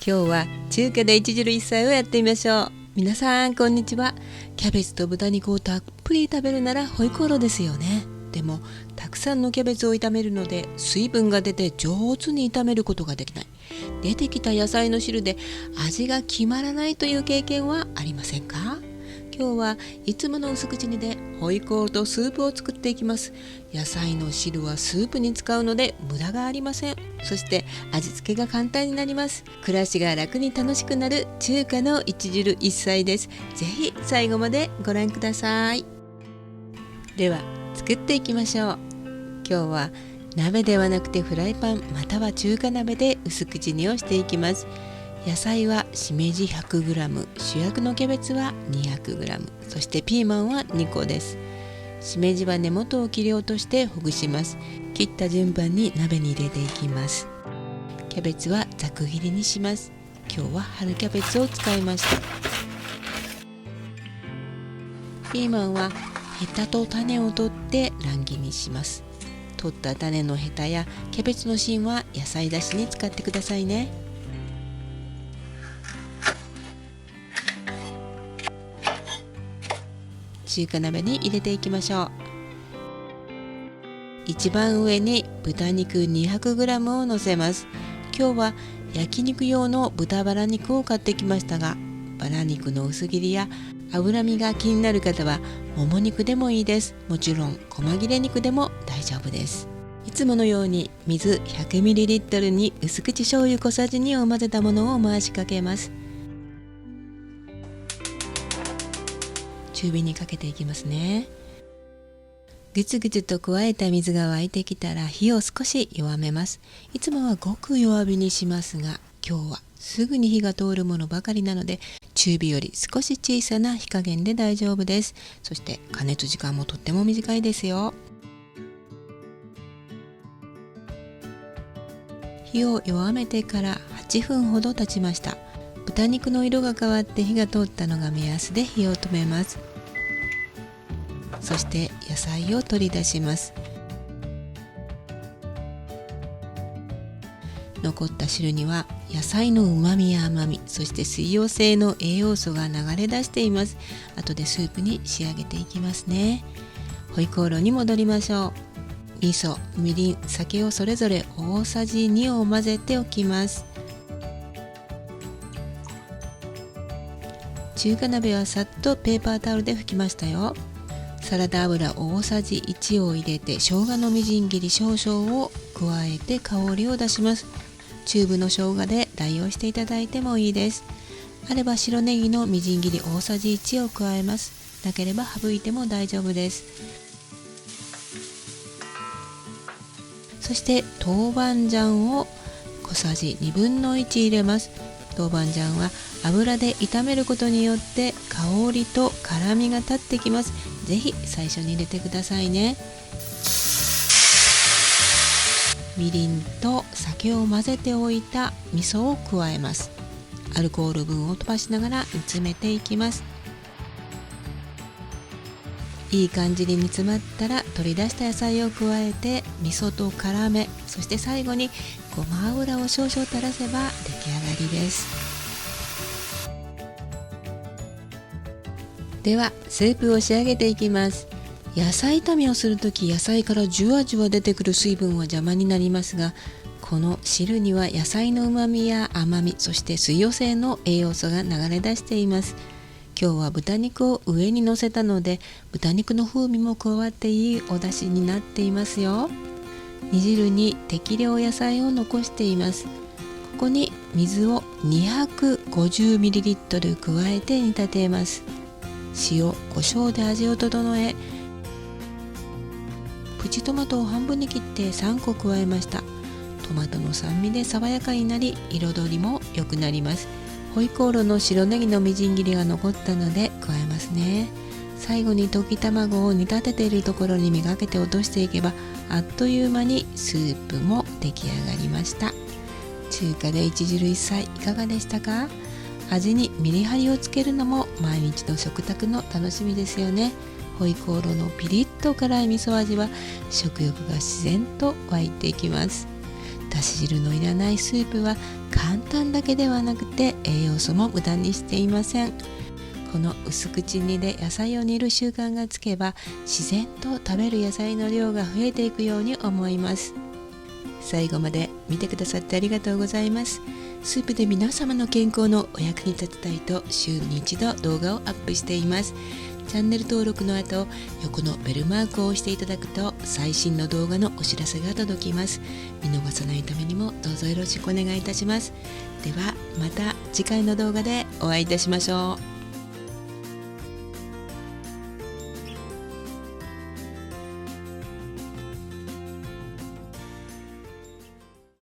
今日は中華で一汁一菜をやってみましょう。皆さんこんにちは。キャベツと豚肉をたっぷり食べるならホイコーローですよね。でもたくさんのキャベツを炒めるので水分が出て上手に炒めることができない。出てきた野菜の汁で味が決まらないという経験はありませんか？今日はいつもの薄口煮でホイコーローとスープを作っていきます。野菜の汁はスープに使うので無駄がありません。そして味付けが簡単になります。暮らしが楽に楽しくなる中華の一汁一菜です。ぜひ最後までご覧ください。では作っていきましょう。今日は鍋ではなくてフライパンまたは中華鍋で薄口煮をしていきます。野菜はしめじ 100g、 主役のキャベツは 200g、 そしてピーマンは2個です。しめじは根元を切り落としてほぐします。切った順番に鍋に入れていきます。キャベツはざく切りにします。今日は春キャベツを使いました。ピーマンはヘタと種を取って乱切りにします。取った種のヘタやキャベツの芯は野菜だしに使ってくださいね。中華鍋に入れていきましょう。一番上に豚肉 200g を乗せます。今日は焼肉用の豚バラ肉を買ってきましたが、バラ肉の薄切りや脂身が気になる方はもも肉でもいいです。もちろん細切れ肉でも大丈夫です。いつものように水 100ml に薄口醤油小さじ2を混ぜたものを回しかけます。中火にかけていきますね。ぐつぐつと加えた水が沸いてきたら火を少し弱めます。いつもはごく弱火にしますが、今日はすぐに火が通るものばかりなので中火より少し小さな火加減で大丈夫です。そして加熱時間もとっても短いですよ。火を弱めてから8分ほど経ちました。豚肉の色が変わって火が通ったのが目安で火を止めます。そして野菜を取り出します。残った汁には野菜の旨味や甘み、そして水溶性の栄養素が流れ出しています。後でスープに仕上げていきますね。ホイコーローに戻りましょう。味噌、みりん、酒をそれぞれ大さじ2を混ぜておきます。中華鍋はさっとペーパータオルで拭きましたよ。サラダ油大さじ1を入れて生姜のみじん切り少々を加えて香りを出します。チューブの生姜で代用していただいてもいいです。あれば白ネギのみじん切り大さじ1を加えます。なければ省いても大丈夫です。そして豆板醤を小さじ1/2入れます。豆板醤は油で炒めることによって香りと辛みが立ってきます。ぜひ最初に入れてくださいね。みりんと酒を混ぜておいた味噌を加えます。アルコール分を飛ばしながら煮詰めていきます。いい感じに煮詰まったら取り出した野菜を加えて味噌と絡め、そして最後にごま油を少々垂らせば出来上がりです。ではスープを仕上げていきます。野菜炒めをするとき野菜からじゅわじゅわ出てくる水分は邪魔になりますが、この汁には野菜の旨味や甘み、そして水溶性の栄養素が流れ出しています。今日は豚肉を上に乗せたので豚肉の風味も加わっていいお出汁になっていますよ。煮汁に適量野菜を残しています。ここに水を 250ml 加えて煮立てます。塩、胡椒で味を整え、プチトマトを半分に切って3個加えました。トマトの酸味で爽やかになり彩りも良くなります。ホイコーローの白ネギのみじん切りが残ったので加えますね。最後に溶き卵を煮立てているところにめがけて落としていけばあっという間にスープも出来上がりました。中華で一汁一菜いかがでしたか？味にメリハリをつけるのも毎日の食卓の楽しみですよね。ホイコーローのピリッと辛い味噌味は食欲が自然と湧いていきます。だし汁のいらないスープは簡簡単だけではなくて栄養素も無駄にしていません。この薄口煮で野菜を煮る習慣がつけば、自然と食べる野菜の量が増えていくように思います。最後まで見てくださってありがとうございます。スープで皆様の健康のお役に立てたいと週に一度動画をアップしています。チャンネル登録の後、横のベルマークを押していただくと最新の動画のお知らせが届きます。見逃さないためにもどうぞよろしくお願いいたします。ではまた次回の動画でお会いいたしましょう。